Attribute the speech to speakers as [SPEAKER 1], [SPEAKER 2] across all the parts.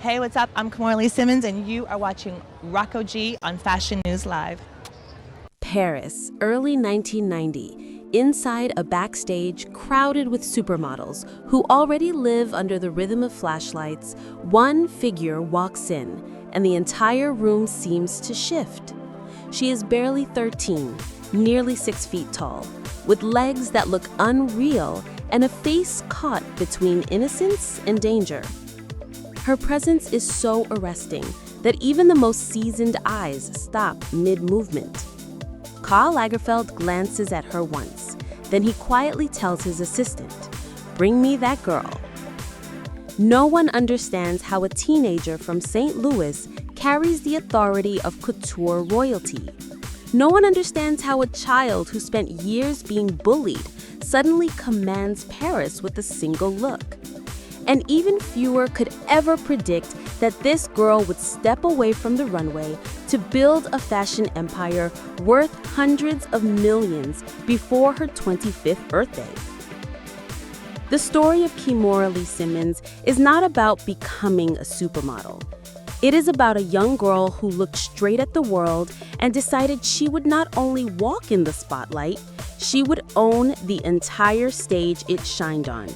[SPEAKER 1] Hey, what's up? I'm Kimora Lee Simmons, and you are watching Rocco G on Fashion News Live.
[SPEAKER 2] Paris, early 1990. Inside a backstage crowded with supermodels who already live under the rhythm of flashlights, one figure walks in, and the entire room seems to shift. She is barely 13, nearly 6 feet tall, with legs that look unreal and a face caught between innocence and danger. Her presence is so arresting that even the most seasoned eyes stop mid-movement. Karl Lagerfeld glances at her once, then he quietly tells his assistant, "Bring me that girl." No one understands how a teenager from St. Louis carries the authority of couture royalty. No one understands how a child who spent years being bullied suddenly commands Paris with a single look. And even fewer could ever predict that this girl would step away from the runway to build a fashion empire worth hundreds of millions before her 25th birthday. The story of Kimora Lee Simmons is not about becoming a supermodel. It is about a young girl who looked straight at the world and decided she would not only walk in the spotlight, she would own the entire stage it shined on.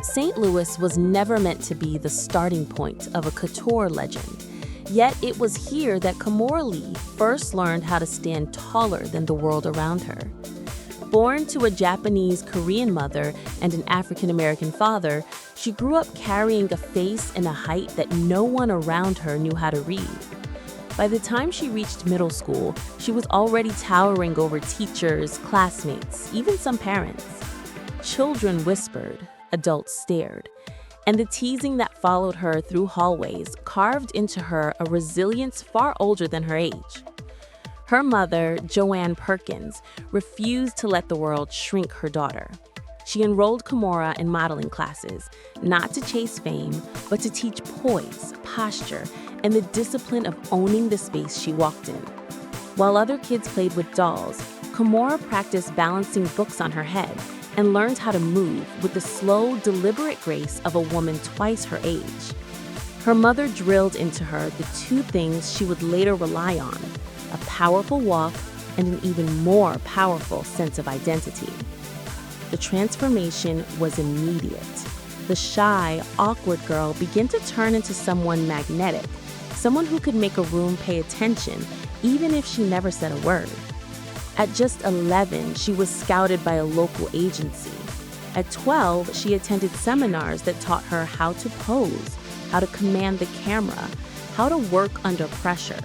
[SPEAKER 2] St. Louis was never meant to be the starting point of a couture legend. Yet it was here that Kimora Lee first learned how to stand taller than the world around her. Born to a Japanese-Korean mother and an African-American father, she grew up carrying a face and a height that no one around her knew how to read. By the time she reached middle school, she was already towering over teachers, classmates, even some parents. Children whispered, adults stared, and the teasing that followed her through hallways carved into her a resilience far older than her age. Her mother, Joanne Perkins, refused to let the world shrink her daughter. She enrolled Kimora in modeling classes, not to chase fame, but to teach poise, posture, and the discipline of owning the space she walked in. While other kids played with dolls, Kimora practiced balancing books on her head and learned how to move with the slow, deliberate grace of a woman twice her age. Her mother drilled into her the two things she would later rely on: a powerful walk and an even more powerful sense of identity. The transformation was immediate. The shy, awkward girl began to turn into someone magnetic, someone who could make a room pay attention, even if she never said a word. At just 11, she was scouted by a local agency. At 12, she attended seminars that taught her how to pose, how to command the camera, how to work under pressure.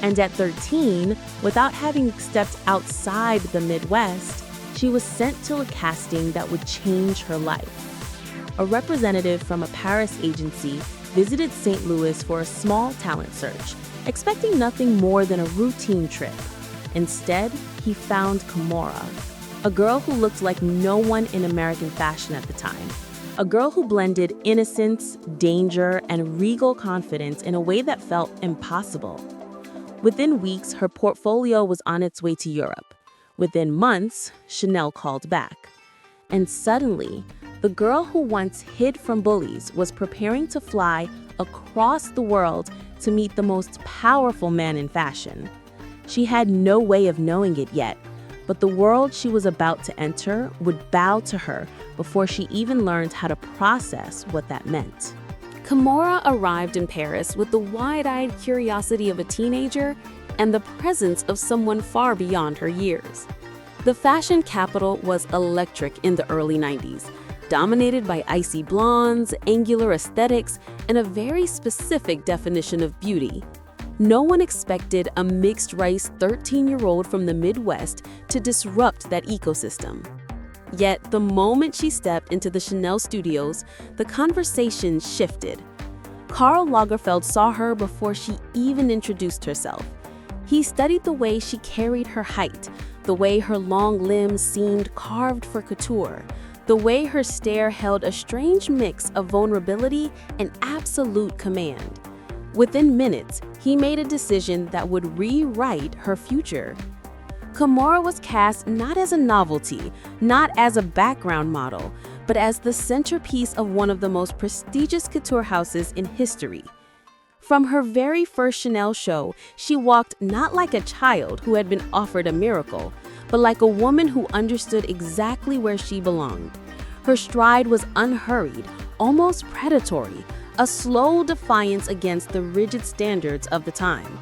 [SPEAKER 2] And at 13, without having stepped outside the Midwest, she was sent to a casting that would change her life. A representative from a Paris agency visited St. Louis for a small talent search, expecting nothing more than a routine trip. Instead, he found Kimora, a girl who looked like no one in American fashion at the time. A girl who blended innocence, danger, and regal confidence in a way that felt impossible. Within weeks, her portfolio was on its way to Europe. Within months, Chanel called back. And suddenly, the girl who once hid from bullies was preparing to fly across the world to meet the most powerful man in fashion. She had no way of knowing it yet, but the world she was about to enter would bow to her before she even learned how to process what that meant. Kimora arrived in Paris with the wide-eyed curiosity of a teenager and the presence of someone far beyond her years. The fashion capital was electric in the early 90s, dominated by icy blondes, angular aesthetics, and a very specific definition of beauty. No one expected a mixed-race 13-year-old from the Midwest to disrupt that ecosystem. Yet, the moment she stepped into the Chanel studios, the conversation shifted. Karl Lagerfeld saw her before she even introduced herself. He studied the way she carried her height, the way her long limbs seemed carved for couture, the way her stare held a strange mix of vulnerability and absolute command. Within minutes, he made a decision that would rewrite her future. Kimora was cast not as a novelty, not as a background model, but as the centerpiece of one of the most prestigious couture houses in history. From her very first Chanel show, she walked not like a child who had been offered a miracle, but like a woman who understood exactly where she belonged. Her stride was unhurried, almost predatory, a slow defiance against the rigid standards of the time.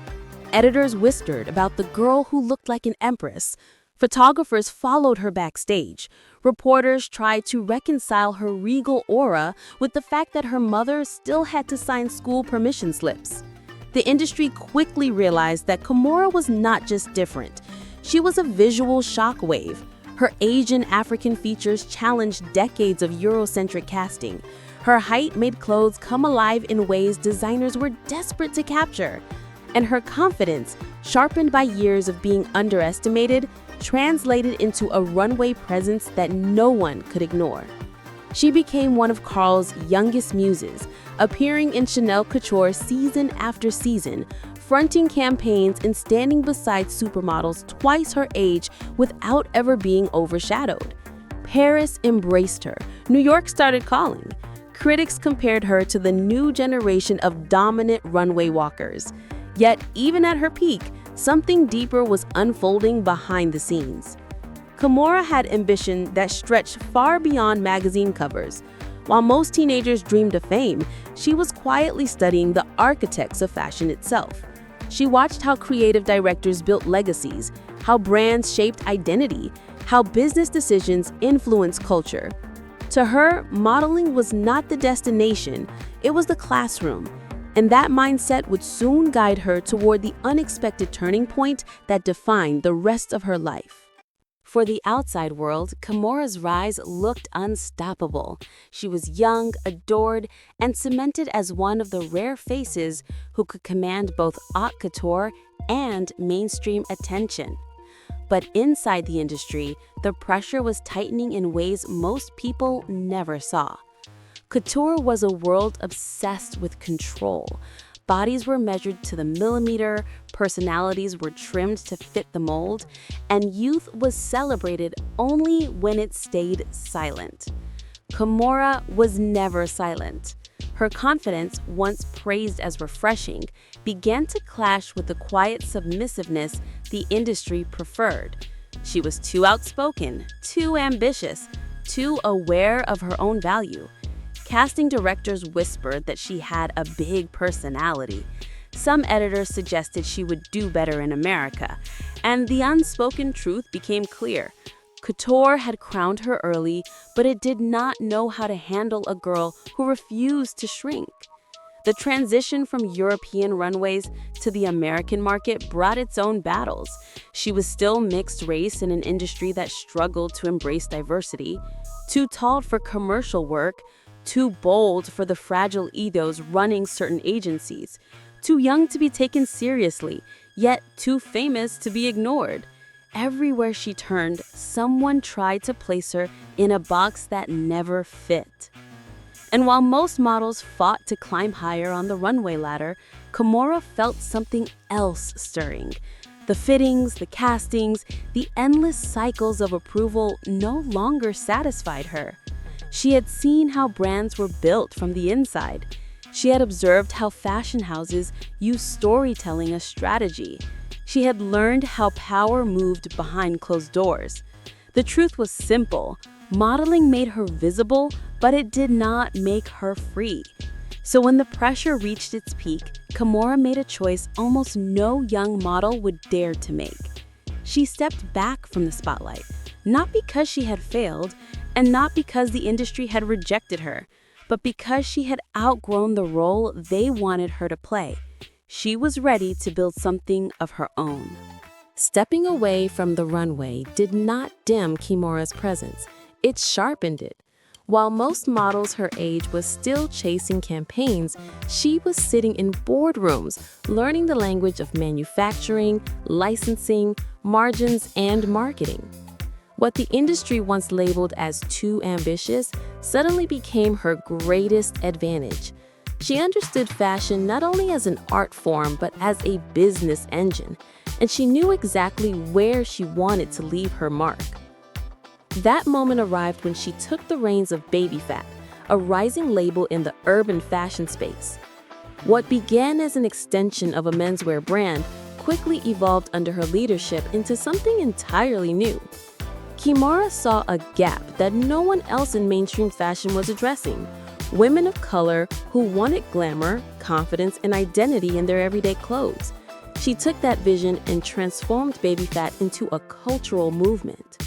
[SPEAKER 2] Editors whispered about the girl who looked like an empress. Photographers followed her backstage. Reporters tried to reconcile her regal aura with the fact that her mother still had to sign school permission slips. The industry quickly realized that Kimora was not just different. She was a visual shockwave. Her Asian African features challenged decades of Eurocentric casting. Her height made clothes come alive in ways designers were desperate to capture. And her confidence, sharpened by years of being underestimated, translated into a runway presence that no one could ignore. She became one of Karl's youngest muses, appearing in Chanel couture season after season, fronting campaigns and standing beside supermodels twice her age without ever being overshadowed. Paris embraced her. New York started calling. Critics compared her to the new generation of dominant runway walkers. Yet, even at her peak, something deeper was unfolding behind the scenes. Kimora had ambition that stretched far beyond magazine covers. While most teenagers dreamed of fame, she was quietly studying the architects of fashion itself. She watched how creative directors built legacies, how brands shaped identity, how business decisions influenced culture. To her, modeling was not the destination, it was the classroom. And that mindset would soon guide her toward the unexpected turning point that defined the rest of her life. For the outside world, Kimora's rise looked unstoppable. She was young, adored, and cemented as one of the rare faces who could command both haute couture and mainstream attention. But inside the industry, the pressure was tightening in ways most people never saw. Couture was a world obsessed with control. Bodies were measured to the millimeter, personalities were trimmed to fit the mold, and youth was celebrated only when it stayed silent. Kimora was never silent. Her confidence, once praised as refreshing, began to clash with the quiet submissiveness the industry preferred. She was too outspoken, too ambitious, too aware of her own value. Casting directors whispered that she had a big personality. Some editors suggested she would do better in America, and the unspoken truth became clear. Couture had crowned her early, but it did not know how to handle a girl who refused to shrink. The transition from European runways to the American market brought its own battles. She was still mixed race in an industry that struggled to embrace diversity, too tall for commercial work, too bold for the fragile egos running certain agencies, too young to be taken seriously, yet too famous to be ignored. Everywhere she turned, someone tried to place her in a box that never fit. And while most models fought to climb higher on the runway ladder, Kimora felt something else stirring. The fittings, the castings, the endless cycles of approval no longer satisfied her. She had seen how brands were built from the inside. She had observed how fashion houses use storytelling as strategy. She had learned how power moved behind closed doors. The truth was simple. Modeling made her visible, but it did not make her free. So when the pressure reached its peak, Kimora made a choice almost no young model would dare to make. She stepped back from the spotlight, not because she had failed, and not because the industry had rejected her, but because she had outgrown the role they wanted her to play. She was ready to build something of her own. Stepping away from the runway did not dim Kimora's presence. It sharpened it. While most models her age was still chasing campaigns, she was sitting in boardrooms, learning the language of manufacturing, licensing, margins, and marketing. What the industry once labeled as too ambitious suddenly became her greatest advantage. She understood fashion not only as an art form, but as a business engine, and she knew exactly where she wanted to leave her mark. That moment arrived when she took the reins of Baby Phat, a rising label in the urban fashion space. What began as an extension of a menswear brand quickly evolved under her leadership into something entirely new. Kimora saw a gap that no one else in mainstream fashion was addressing: women of color who wanted glamour, confidence, and identity in their everyday clothes. She took that vision and transformed Baby Phat into a cultural movement.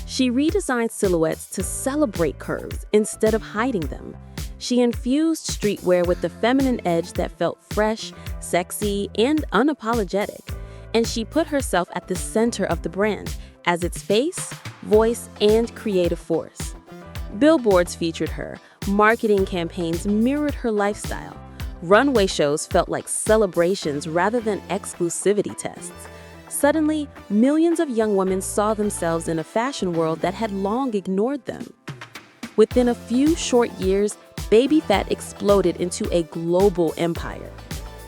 [SPEAKER 2] She redesigned silhouettes to celebrate curves instead of hiding them. She infused streetwear with the feminine edge that felt fresh, sexy, and unapologetic. And she put herself at the center of the brand as its face, voice, and creative force. Billboards featured her, marketing campaigns mirrored her lifestyle. Runway shows felt like celebrations rather than exclusivity tests. Suddenly, millions of young women saw themselves in a fashion world that had long ignored them. Within a few short years, Baby Phat exploded into a global empire.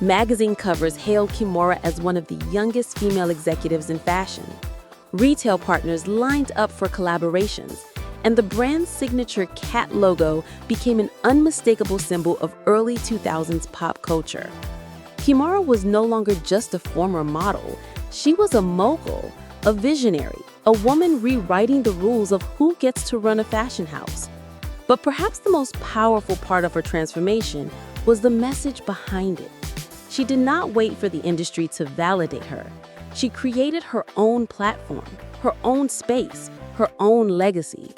[SPEAKER 2] Magazine covers hailed Kimora as one of the youngest female executives in fashion. Retail partners lined up for collaborations, and the brand's signature cat logo became an unmistakable symbol of early 2000s pop culture. Kimora was no longer just a former model. She was a mogul, a visionary, a woman rewriting the rules of who gets to run a fashion house. But perhaps the most powerful part of her transformation was the message behind it. She did not wait for the industry to validate her. She created her own platform, her own space, her own legacy.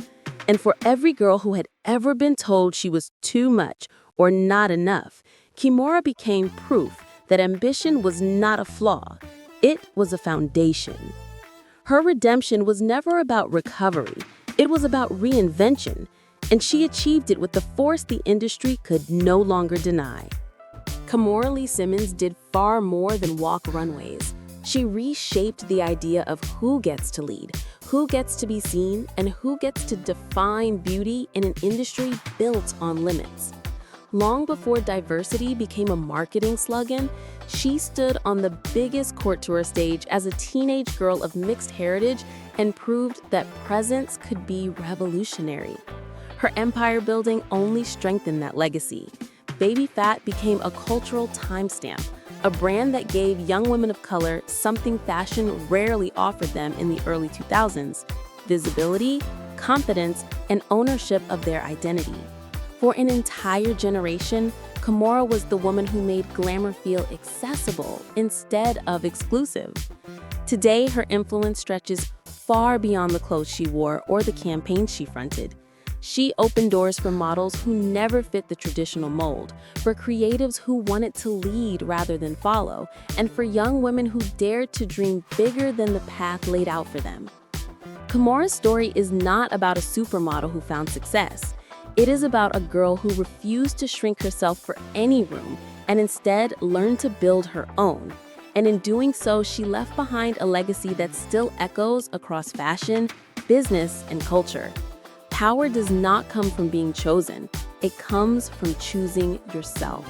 [SPEAKER 2] And for every girl who had ever been told she was too much or not enough, Kimora became proof that ambition was not a flaw. It was a foundation. Her redemption was never about recovery. It was about reinvention. And she achieved it with the force the industry could no longer deny. Kimora Lee Simmons did far more than walk runways. She reshaped the idea of who gets to lead, who gets to be seen, and who gets to define beauty in an industry built on limits. Long before diversity became a marketing slogan, she stood on the biggest court tour stage as a teenage girl of mixed heritage and proved that presence could be revolutionary. Her empire building only strengthened that legacy. Baby Phat became a cultural timestamp, a brand that gave young women of color something fashion rarely offered them in the early 2000s: visibility, confidence, and ownership of their identity. For an entire generation, Kimora was the woman who made glamour feel accessible instead of exclusive. Today, her influence stretches far beyond the clothes she wore or the campaigns she fronted. She opened doors for models who never fit the traditional mold, for creatives who wanted to lead rather than follow, and for young women who dared to dream bigger than the path laid out for them. Kimora's story is not about a supermodel who found success. It is about a girl who refused to shrink herself for any room and instead learned to build her own. And in doing so, she left behind a legacy that still echoes across fashion, business, and culture. Power does not come from being chosen. It comes from choosing yourself.